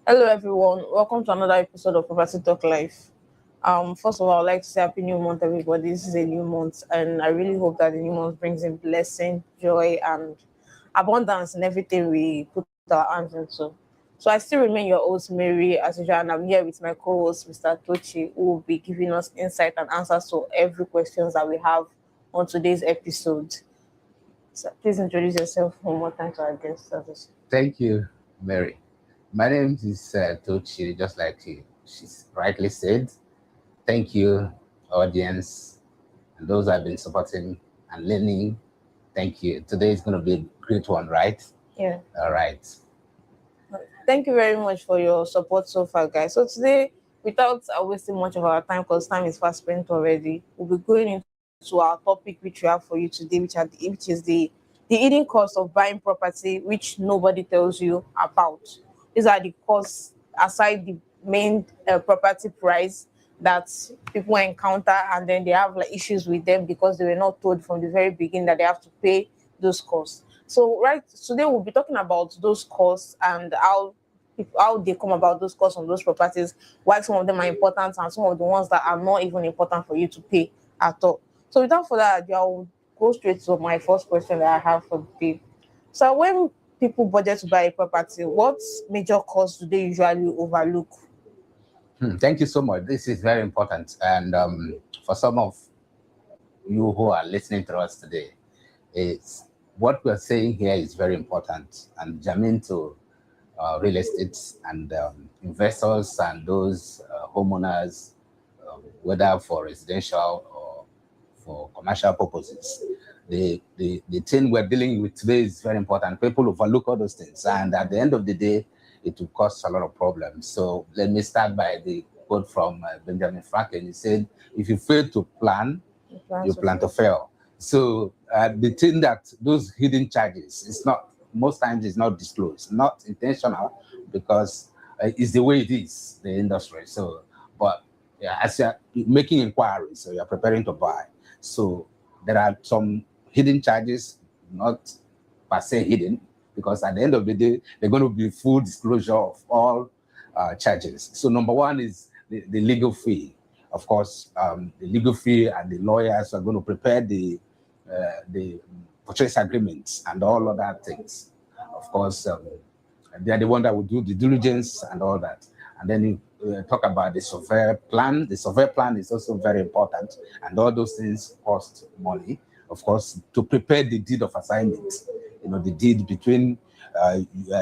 Hello everyone, welcome to another episode of Property Talk Life. First of all, I'd like to say happy new month, everybody. This is a new month, and I really hope that the new month brings in blessing, joy, and abundance in everything we put our hands into. So I still remain your host, Mary, as usual, and I'm here with my co-host, Mr. Tochi, who will be giving us insight and answers to every questions that we have on today's episode. So please introduce yourself one more time to our guests. Thank you, Mary. My name is Tochi, just like she's rightly said. Thank you, audience, and those who have been supporting and learning. Thank you. Today is going to be a great one, right? Yeah. All right. Thank you very much for your support so far, guys. So today, without wasting much of our time, because time is fast spent already, we'll be going into our topic which we have for you today, which is the hidden cost of buying property, which nobody tells you about. These are the costs aside the main property price that people encounter, and then they have like issues with them because they were not told from the very beginning that they have to pay those costs. So right today we'll be talking about those costs and how they come about those costs on those properties, why some of them are important and some of the ones that are not even important for you to pay at all. So without further ado, I'll go straight to my first question that I have for the day. So when people budget to buy a property, what major costs do they usually overlook? Thank you so much. This is very important. And for some of you who are listening to us today, it's what we're saying here is very important and germane to real estate and investors and those homeowners, whether for residential or for commercial purposes. The thing we're dealing with today is very important. People overlook all those things, and at the end of the day, it will cause a lot of problems. So let me start by the quote from Benjamin Franklin. He said, "If you fail to plan, you plan to fail." So the thing that those hidden charges, it's not, most times it's not disclosed, not intentional, because it's the way it is, the industry. So, but yeah, as you're making inquiries, so you're preparing to buy. So there are some hidden charges, not per se hidden, because at the end of the day, they're going to be full disclosure of all charges. So number one is the legal fee. Of course, the legal fee and the lawyers are going to prepare the purchase agreements and all other things. Of course, they are the one that will do the diligence and all that. And then you talk about the survey plan. The survey plan is also very important, and all those things cost money. Of course, to prepare the deed of assignment, the deed between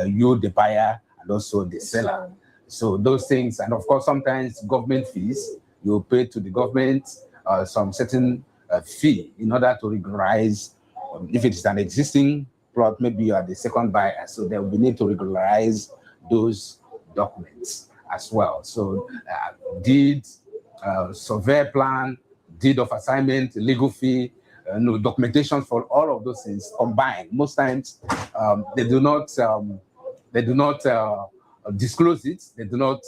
you, the buyer, and also the seller. So those things, and of course, sometimes government fees, you pay to the government some certain fee in order to regularize. If it is an existing plot, maybe you are the second buyer, so there will be need to regularize those documents as well. So deed, survey plan, deed of assignment, legal fee, documentation for all of those things combined. Most times they do not disclose it. They do not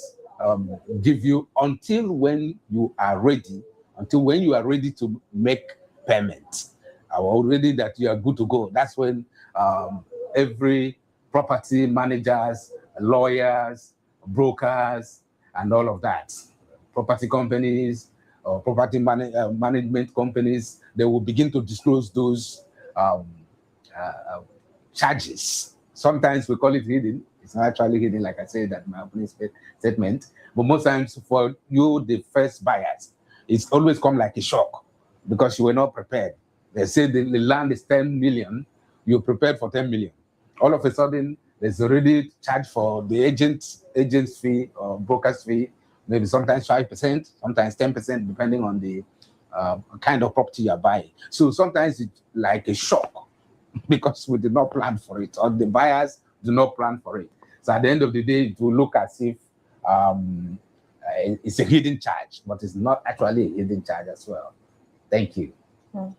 give you until when you are ready, to make payment, already that you are good to go. That's when every property managers, lawyers, brokers, and all of that, property companies or property management companies, they will begin to disclose those charges. Sometimes we call it hidden. It's not actually hidden, like I said that in my opening statement. But most times for you, the first buyers, it's always come like a shock because you were not prepared. They say the land is 10 million, you prepared for 10 million. All of a sudden, there's already charge for the agent's fee or broker's fee, maybe sometimes 5%, sometimes 10%, depending on the kind of property you're buying. So sometimes it's like a shock because we did not plan for it, or the buyers do not plan for it. So at the end of the day, it will look as if it's a hidden charge, but it's not actually a hidden charge as well. Thank you.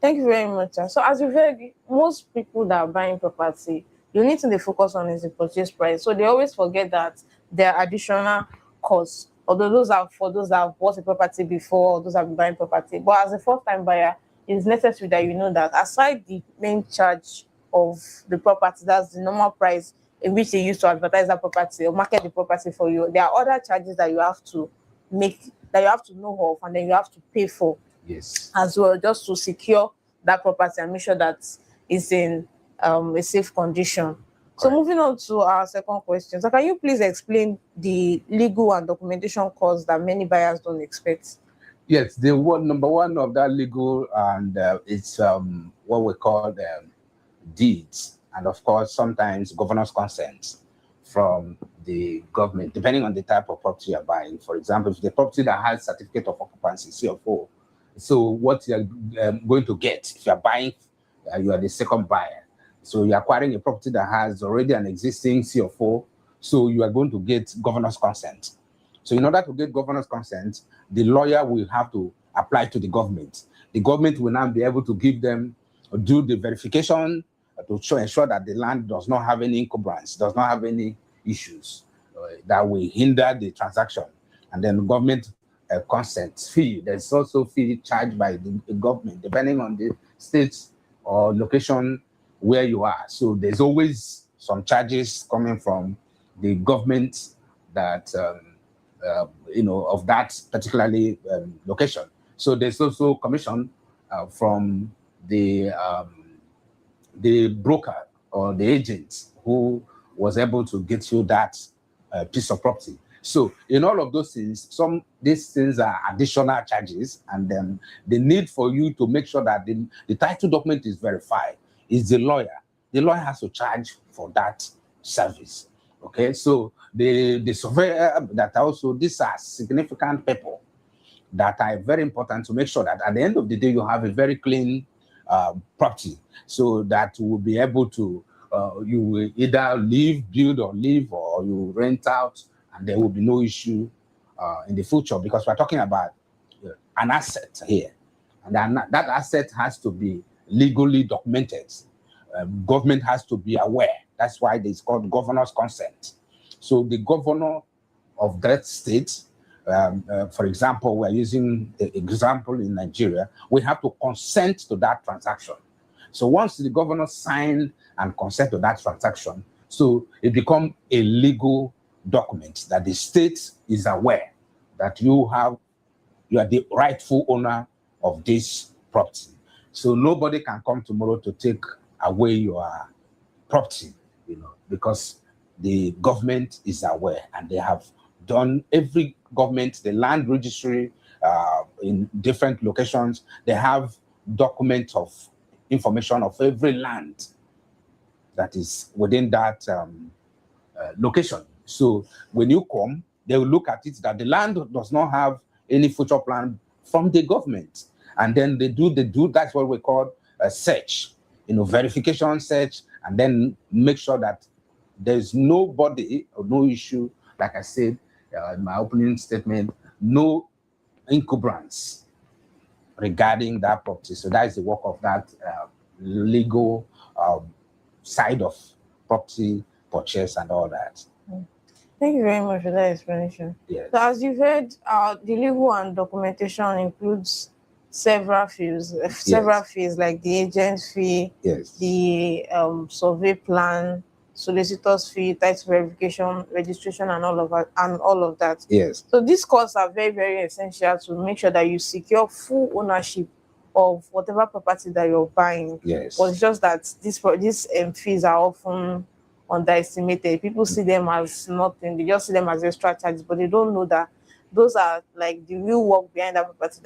Thank you very much. So as you've heard, most people that are buying property, the only thing they focus on is the purchase price. So they always forget that there are additional costs, although those are for those that have bought a property before, those that have been buying property. But as a first-time buyer, it's necessary that you know that aside the main charge of the property, that's the normal price in which they use to advertise that property or market the property for you. There are other charges that you have to make, that you have to know of, and then you have to pay for Yes. as well, just to secure that property and make sure that it's in a safe condition. So Correct. moving on to our second question. So can you please explain the legal and documentation costs that many buyers don't expect? Yes, the one number one of that legal and it's what we call deeds, and of course sometimes governor's consent from the government, depending on the type of property you're buying. For example, if the property that has certificate of occupancy (CFO), so what you're going to get if you're buying, you are the second buyer. So you're acquiring a property that has already an existing CFO, so you are going to get governor's consent. So in order to get governor's consent, the lawyer will have to apply to the government. The government will now be able to give them, do the verification to ensure that the land does not have any encumbrance, does not have any issues that will hinder the transaction. And then government consent fee. There's also fee charged by the government, depending on the state or location where you are. So there's always some charges coming from the government that of that particularly location. So there's also commission from the broker or the agent who was able to get you that piece of property. So in all of those things, these things are additional charges, and then the need for you to make sure that the title document is verified is the lawyer. The lawyer has to charge for that service. Okay, so the surveyor, that also, these are significant people that are very important to make sure that at the end of the day you have a very clean property, so that you will be able to you will either build or live, or you rent out, and there will be no issue in the future, because we're talking about an asset here, and that asset has to be legally documented. Government has to be aware. That's why it's called governor's consent. So the governor of that state, for example, we're using the example in Nigeria, we have to consent to that transaction. So once the governor signed and consent to that transaction, so it becomes a legal document that the state is aware that you are the rightful owner of this property. So nobody can come tomorrow to take away your property, because the government is aware, and they have done, every government, the land registry in different locations, they have documents of information of every land that is within that location. So when you come, they will look at it that the land does not have any future plan from the government, and then they do that's what we call a search, verification search, and then make sure that there's nobody or no issue, like I said in my opening statement, no encumbrance regarding that property. So that is the work of that legal side of property purchase and all that. Thank you very much for that explanation. Yes. So as you've heard, the legal and documentation includes several fees, like the agent fee, Yes. the survey plan, solicitor's fee, title verification, registration, and all of that. Yes. So these costs are very, very essential to make sure that you secure full ownership of whatever property that you're buying. Yes. But it's just that these fees are often underestimated. People see them as nothing. They just see them as extra charges, but they don't know that those are like the real work behind that property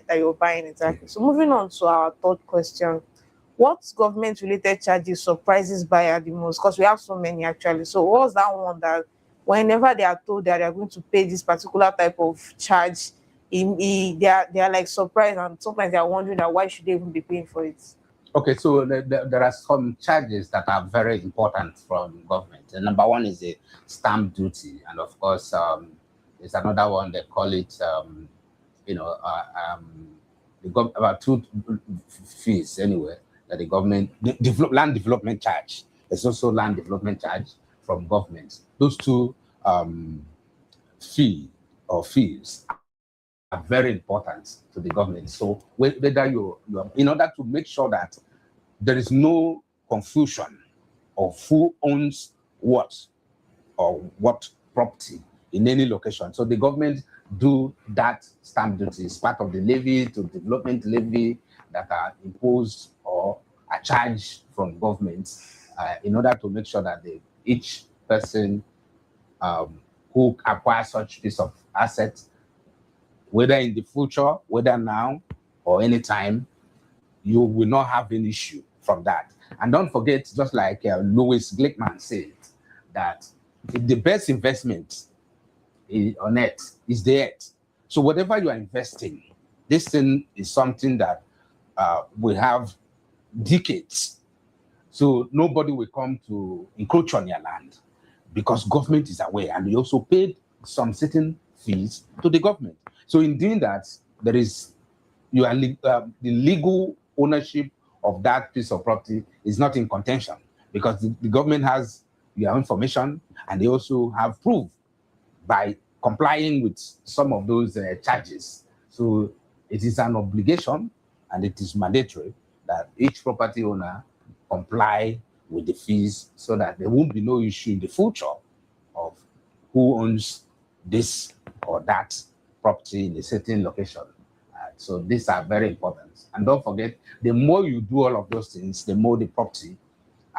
that you're buying. Exactly. So moving on to our third question. What government-related charges surprises buyer the most? Because we have so many actually. So what's that one that whenever they are told that they are going to pay this particular type of charge, they are like surprised, and sometimes they are wondering that why should they even be paying for it? Okay, so there are some charges that are very important from government. The number one is the stamp duty, and of course, there's another one they call it, about two fees anyway that the government land development charge. There's also land development charge from government. Those two fees are very important to the government. So whether you in order to make sure that there is no confusion of who owns what or what property in any location. So the government do that stamp duty. It's part of the levy to development levy that are imposed or are charged from government in order to make sure that each person who acquires such piece of asset, whether in the future, whether now or anytime, you will not have an issue from that. And don't forget, just like Louis Glickman said, that the best investment on earth is the earth. So whatever you are investing, this thing is something that will have decades. So nobody will come to encroach on your land because government is aware, and we also paid some certain fees to the government. So in doing that, there is the legal ownership of that piece of property is not in contention because the government has your information, and they also have proof by complying with some of those charges. So it is an obligation, and it is mandatory that each property owner comply with the fees so that there won't be no issue in the future of who owns this or that property in a certain location. So these are very important. And don't forget, the more you do all of those things, the more the property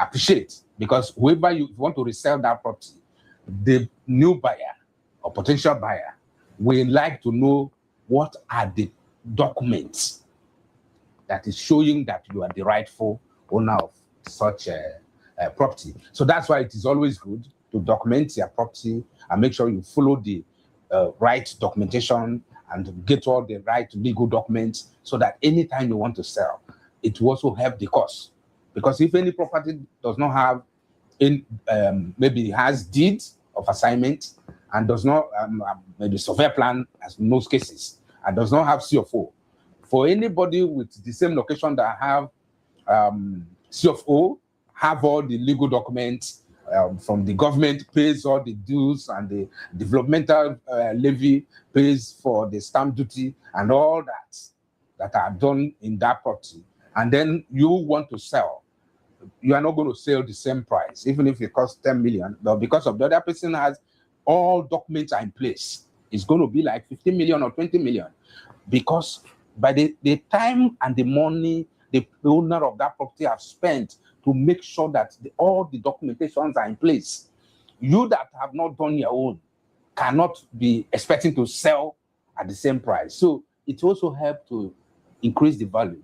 appreciates. Because whoever you want to resell that property, the new buyer or potential buyer will like to know what are the documents that is showing that you are the rightful owner of such a property. So that's why it is always good to document your property and make sure you follow the right documentation and get all the right legal documents so that anytime you want to sell, it will also help the cause. Because if any property does not have, maybe has deeds of assignment and does not, maybe survey plan, as in most cases, and does not have CFO, for anybody with the same location that have CFO, have all the legal documents from the government, pays all the dues, and the developmental levy pays for the stamp duty and all that are done in that property. And then you want to sell, you are not going to sell the same price, even if it costs 10 million, but because of the other person has all documents are in place, it's going to be like 15 million or 20 million. Because by the time and the money the owner of that property have spent to make sure that all the documentations are in place, you that have not done your own cannot be expecting to sell at the same price. So it also helps to increase the value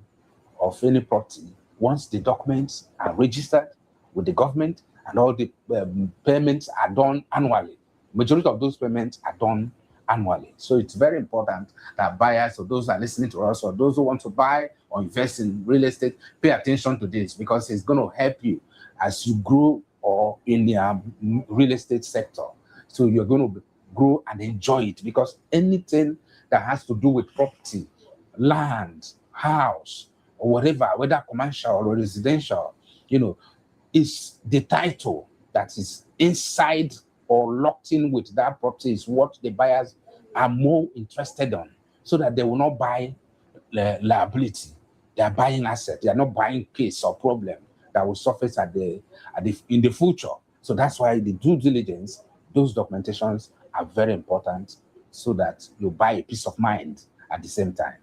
of any property once the documents are registered with the government and all the payments are done annually. Majority of those payments are done annually. So it's very important that buyers or those that are listening to us or those who want to buy or invest in real estate pay attention to this, because it's going to help you as you grow or in the real estate sector. So you're going to grow and enjoy it, because anything that has to do with property, land, house, or whatever, whether commercial or residential, is the title that is inside or locked in with that property is what the buyers are more interested on, so that they will not buy liability. They are buying asset. They are not buying case or problem that will surface in the future. So that's why the due diligence, those documentations are very important, so that you buy a peace of mind at the same time.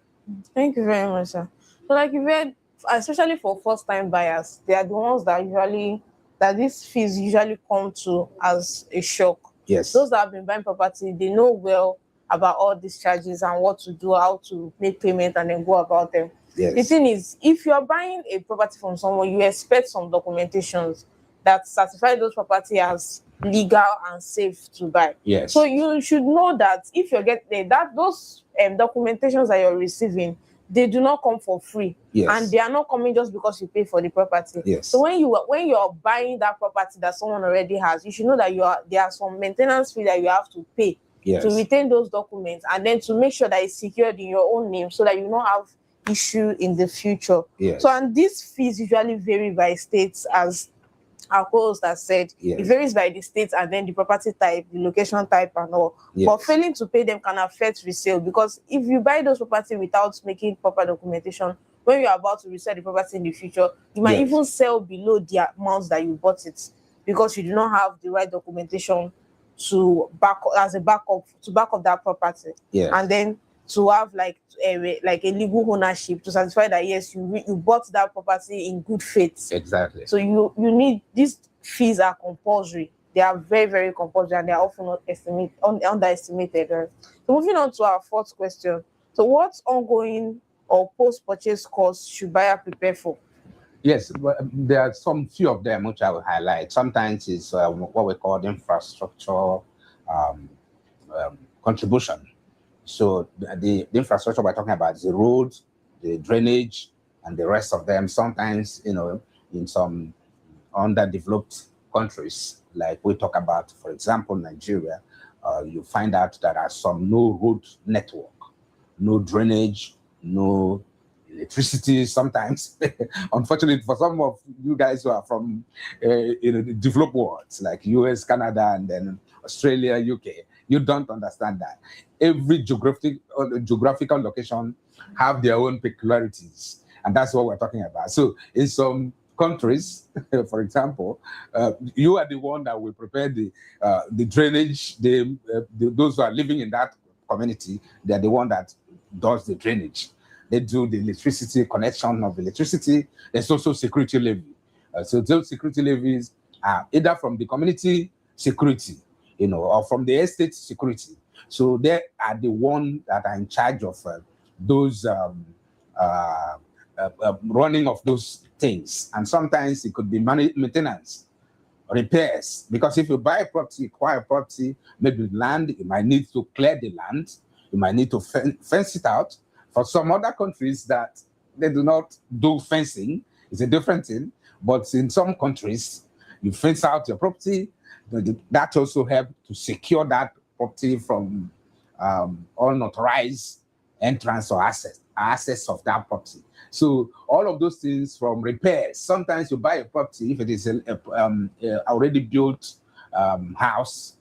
Thank you very much, sir. So, like you read, especially for first-time buyers, they are the ones that these fees usually come to as a shock. Yes. Those that have been buying property, they know well about all these charges and what to do, how to make payment, and then go about them. Yes. The thing is, if you are buying a property from someone, you expect some documentations that certify those property as legal and safe to buy. Yes. So you should know that if you're getting those documentations that you're receiving, they do not come for free. Yes. And they are not coming just because you pay for the property. Yes. So when you're buying that property that someone already has, you should know that there are some maintenance fee that you have to pay. Yes. To retain those documents, and then to make sure that it's secured in your own name, so that you don't have issue in the future. Yes. So, and these fees usually vary by states, as our co-host has said. Yes. It varies by the state and then the property type, the location type, and all. Yes. But failing to pay them can affect resale, because if you buy those property without making proper documentation, when you're about to resell the property in the future, you might Yes. even sell below the amounts that you bought it. because you do not have the right documentation to back as a backup to back up that property. Yes. And then to have like a legal ownership to satisfy that yes, you bought that property in good faith. Exactly. So you need, these fees are compulsory. They are very, very compulsory, and they are often not underestimated. So moving on to our fourth question. So what ongoing or post-purchase costs should buyer prepare for? Yes, but there are some few of them which I will highlight. Sometimes it's what we call infrastructure contribution. So the infrastructure we're talking about is the roads, the drainage, and the rest of them. Sometimes, in some underdeveloped countries, like we talk about, for example, Nigeria, you find out there are some no road network, no drainage, no electricity sometimes. Unfortunately, for some of you guys who are from the developed worlds, like US, Canada, and then Australia, UK, you don't understand that. Every geographical location have their own peculiarities, and that's what we're talking about. So in some countries, for example, you are the one that will prepare the drainage. Those who are living in that community, they're the one that does the drainage. They do the electricity connection of electricity. There's also security levy. So those security levies are either from the community security, or from the estate security. So they are the ones that are in charge of those running of those things. And sometimes it could be maintenance, repairs. Because if you buy a property, acquire a property, maybe land, you might need to clear the land. You might need to fence it out. For some other countries that they do not do fencing, it's a different thing. But in some countries, you fence out your property. That also helps to secure that property from unauthorized entrance or access of that property. So all of those things, from repairs. Sometimes you buy a property, if it is a already built house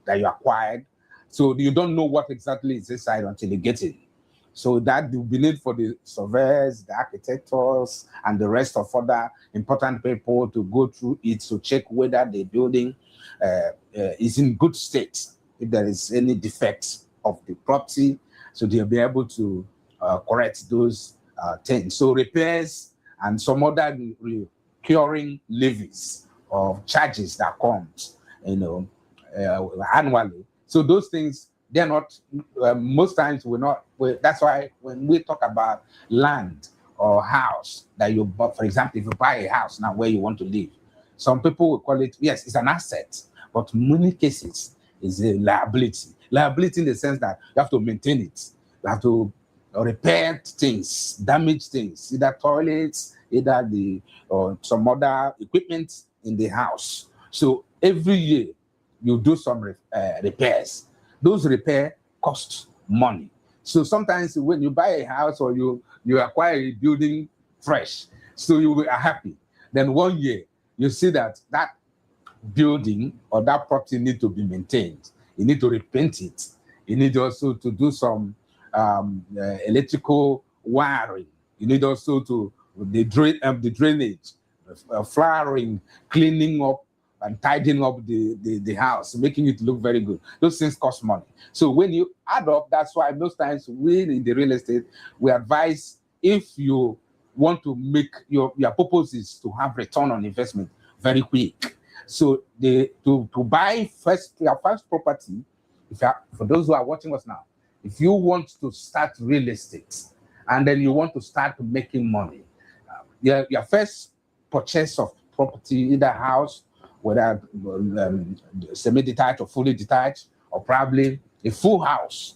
that you acquired, so you don't know what exactly is inside until you get in. So that will be need for the surveyors, the architects, and the rest of other important people to go through it to check whether the building is in good state, if there is any defects of the property. So they'll be able to correct those things. So repairs and some other recurring levies or charges that comes, annually. So those things, they're not, most times that's why when we talk about land or house that you bought, for example, if you buy a house now where you want to live, some people will call it, yes, it's an asset, but in many cases it's a liability. Liability in the sense that you have to maintain it. You have to repair things, damage things, either toilets, either or some other equipment in the house. So every year you do some repairs. Those repairs cost money. So sometimes when you buy a house or you acquire a building fresh, so you are happy. Then one year you see that building or that property need to be maintained. You need to repaint it. You need also to do some electrical wiring. You need also to the drainage, flooring, cleaning up and tidying up the house, making it look very good. Those things cost money. So when you add up, that's why most times we in the real estate, we advise, if you want to make your purpose is to have return on investment very quick. So to buy your first property, for those who are watching us now, if you want to start real estate and then you want to start making money, your first purchase of property, either house, whether semi-detached or fully detached, or probably a full house,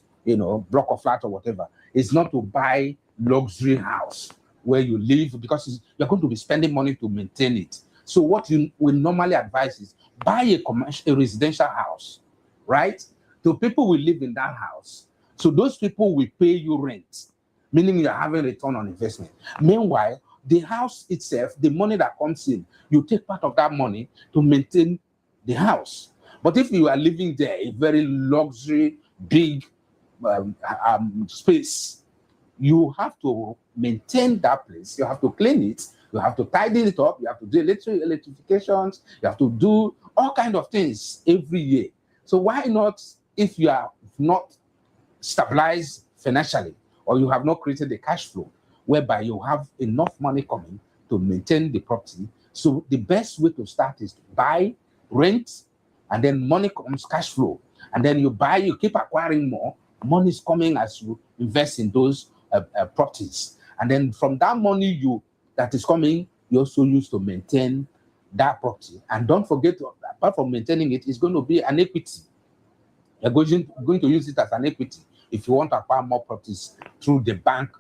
block of flat or whatever, is not to buy luxury house where you live, because you're going to be spending money to maintain it. So what we normally advise is buy a residential house, right? So people will live in that house. So those people will pay you rent, meaning you're having return on investment. Meanwhile, the house itself, the money that comes in, you take part of that money to maintain the house. But if you are living there, a very luxury, big space, you have to maintain that place. You have to clean it. You have to tidy it up. You have to do electrifications. You have to do all kind of things every year. So why not, if you are not stabilized financially, or you have not created a cash flow whereby you have enough money coming to maintain the property? So the best way to start is to buy, rent, and then money comes, cash flow. And then you buy, you keep acquiring more. Money is coming as you invest in those properties. And then from that money that is coming, you also use to maintain that property. And don't forget, apart from maintaining it, it's going to be an equity. You're going to use it as an equity if you want to acquire more properties through the bank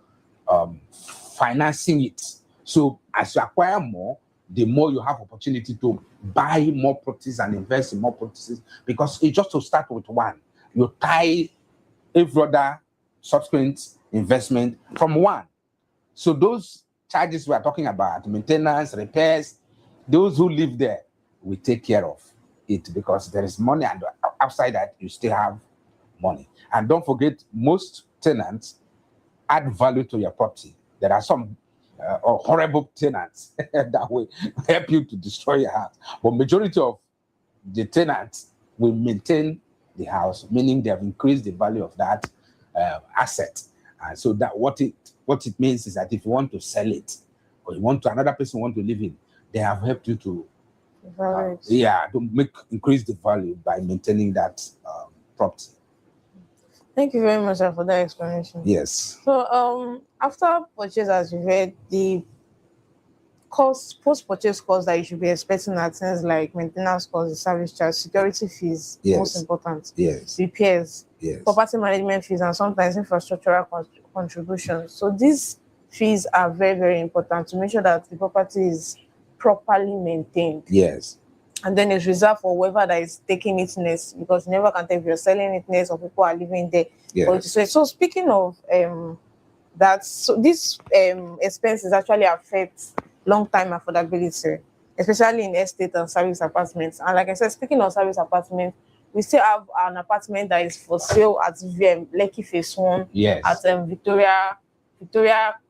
financing it. So as you acquire more, the more you have opportunity to buy more properties and invest in more properties, because it's just to start with one. You tie every other subsequent investment from one. So those charges we are talking about, maintenance, repairs, those who live there will take care of it, because there is money, and outside that you still have money. And don't forget, most tenants add value to your property. There are some horrible tenants that will help you to destroy your house, but majority of the tenants will maintain the house, meaning they have increased the value of that asset. And so that what it means is that if you want to sell it, or you want to, another person want to live in, they have helped you to increase the value by maintaining that property. Thank you very much, sir, for that explanation. Yes. So after purchase, as you read, the post-purchase costs that you should be expecting are things like maintenance costs, service charge, security fees, most important, repairs, property management fees, and sometimes infrastructural contributions. So these fees are very, very important to make sure that the property is properly maintained. Yes. And then it's reserved for whoever that is taking it next, because you never can tell if you're selling it next or people are living there. Yes. So speaking of that, so these expenses actually affect long-time affordability, especially in estate and service apartments. And like I said, speaking of service apartments, we still have an apartment that is for sale at Lekki Phase 1 at Victoria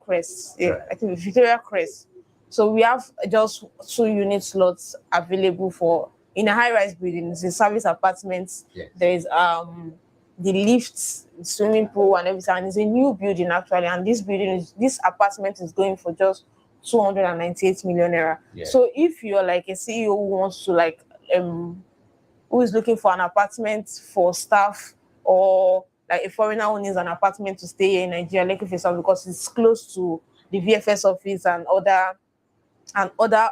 Crest. Yeah, I think Victoria Crest. So we have just 2 unit slots available for in a high-rise building. It's a service apartment. There is the lifts, swimming pool, and everything. And it's a new building actually. And this apartment is going for just 298 million naira. So if you're like a CEO who wants to who is looking for an apartment for staff, or like a foreigner who needs an apartment to stay here in Nigeria, Lekki Phase 1, because it's close to the VFS office and other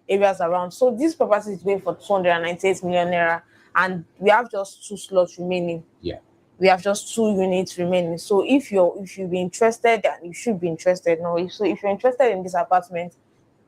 areas around. So this property is going for 298 million naira, and we have just 2 slots remaining. We have just 2 units remaining. So if you've been interested, and you should be interested now. So if you're interested in this apartment,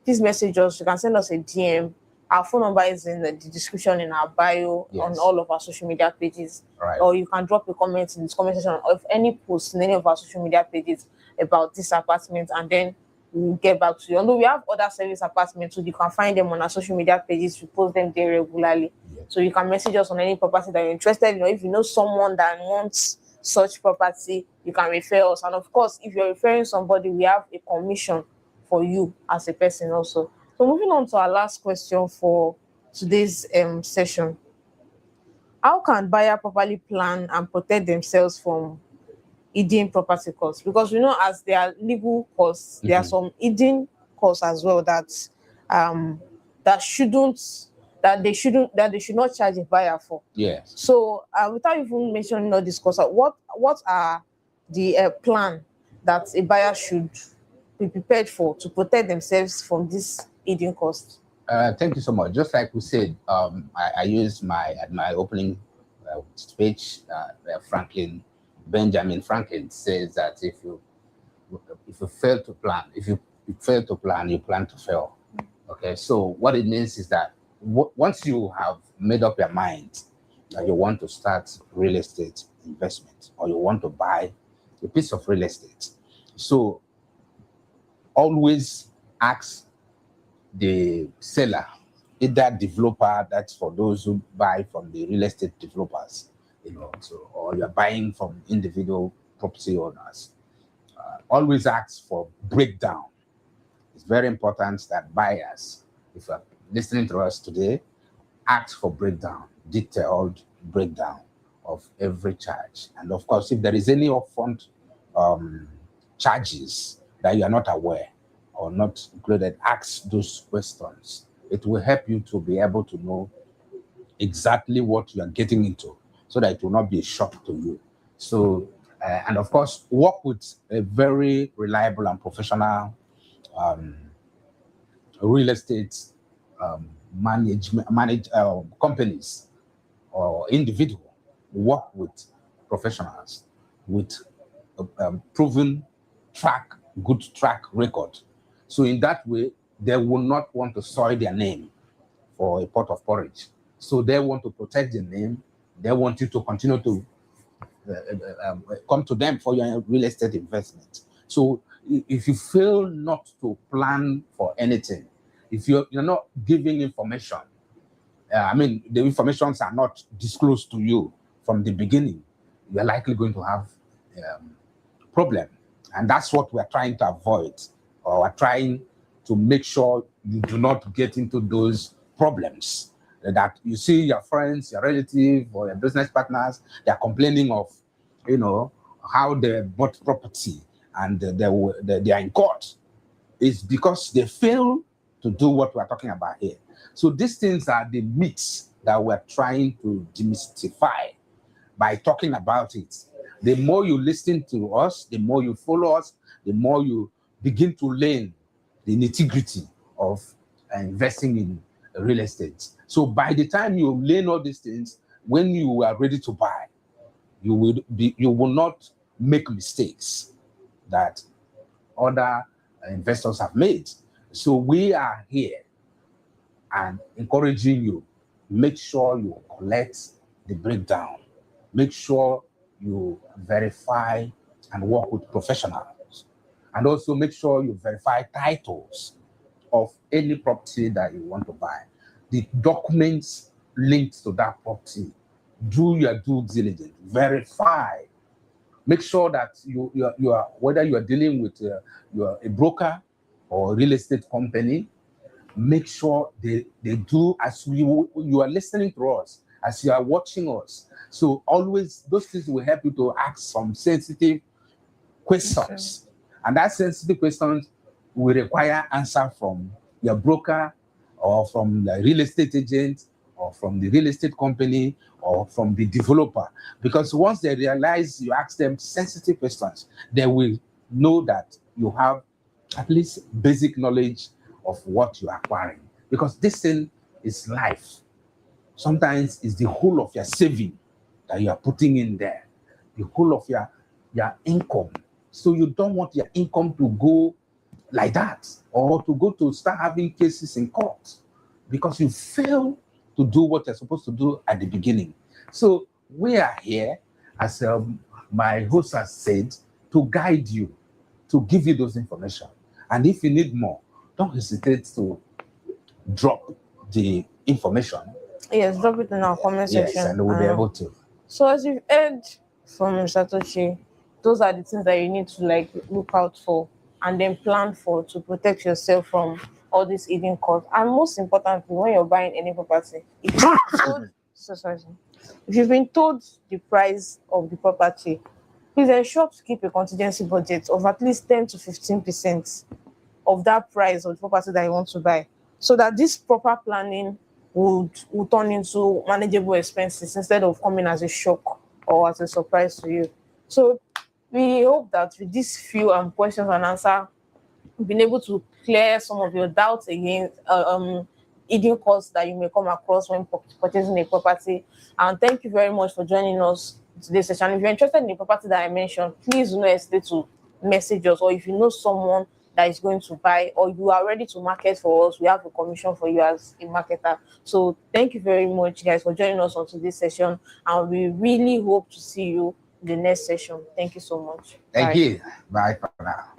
please message us. You can send us a DM. Our phone number is in the description in our bio on all of our social media pages. Or you can drop a comment in this comment section of any post in any of our social media pages about this apartment, and then we'll get back to you. Although we have other service apartments, so you can find them on our social media pages. We post them there regularly. So you can message us on any property that you're interested in, or if you know someone that wants such property, you can refer us. And of course, if you're referring somebody, we have a commission for you as a person also. So moving on to our last question for today's session. How can buyer properly plan and protect themselves from hidden property costs? Because we know, as there are legal costs, there are some hidden costs as well that they should not charge a buyer for. So without even mentioning all this costs, what are the plan that a buyer should be prepared for to protect themselves from this hidden costs? Thank you so much. Just like we said, I used my opening speech. Benjamin Franklin says that if you fail to plan, you plan to fail. Okay, so what it means is that once you have made up your mind that you want to start real estate investment, or you want to buy a piece of real estate, so always ask the seller, either developer, that's for those who buy from the real estate developers, or you're buying from individual property owners. Always ask for breakdown. It's very important that buyers, if you're listening to us today, ask for breakdown, detailed breakdown of every charge. And of course, if there is any upfront charges that you are not aware or not included, ask those questions. It will help you to be able to know exactly what you are getting into so that it will not be a shock to you. So, and of course, work with a very reliable and professional real estate companies or individual. Work with professionals with proven good track record. So in that way, they will not want to soil their name for a pot of porridge. So they want to protect their name. They want you to continue to come to them for your real estate investment. So if you fail not to plan for anything, if you're not giving information, the informations are not disclosed to you from the beginning, you're likely going to have problem. And that's what we're trying to avoid, or we're trying to make sure you do not get into those problems. That you see your friends, your relatives, or your business partners, they're complaining of, how they bought property and they are in court. It's because they fail to do what we're talking about here. So these things are the myths that we're trying to demystify by talking about it. The more you listen to us, the more you follow us, the more you begin to learn the nitty-gritty of investing in real estate. So by the time you learn all these things, when you are ready to buy, you will not make mistakes that other investors have made. So we are here and encouraging you, make sure you collect the breakdown. Make sure you verify and work with professionals. And also make sure you verify titles of any property that you want to buy. The documents linked to that property. Do your due diligence. Verify. Make sure that you are whether you are dealing with you are a broker or a real estate company, make sure they do as you are listening to us, as you are watching us. So always those things will help you to ask some sensitive questions. Okay. And that sensitive questions will require answer from your broker or from the real estate agent or from the real estate company or from the developer. Because once they realize you ask them sensitive questions, they will know that you have at least basic knowledge of what you are acquiring. Because this thing is life. Sometimes it's the whole of your saving that you are putting in there, the whole of your income. So you don't want your income to go like that, or to start having cases in court because you fail to do what you're supposed to do at the beginning. So we are here, as my host has said, to guide you, to give you those information. And if you need more, don't hesitate to drop the information. Yes, drop it in our comment section. Yes, and we'll be able to. So as you've heard from Satoshi, those are the things that you need to look out for and then plan for to protect yourself from all these hidden costs. And most importantly, when you're buying any property, if you've been told the price of the property, please ensure to keep a contingency budget of at least 10 to 15% of that price of the property that you want to buy, so that this proper planning would turn into manageable expenses instead of coming as a shock or as a surprise to you. So we hope that with these few questions and answers, we've been able to clear some of your doubts against hidden costs that you may come across when purchasing a property. And thank you very much for joining us in today's session. If you're interested in the property that I mentioned, please do not hesitate to message us, or if you know someone that is going to buy, or you are ready to market for us, we have a commission for you as a marketer. So thank you very much, guys, for joining us on today's session, and we really hope to see you in the next session. Thank you so much. Thank you. Bye for now.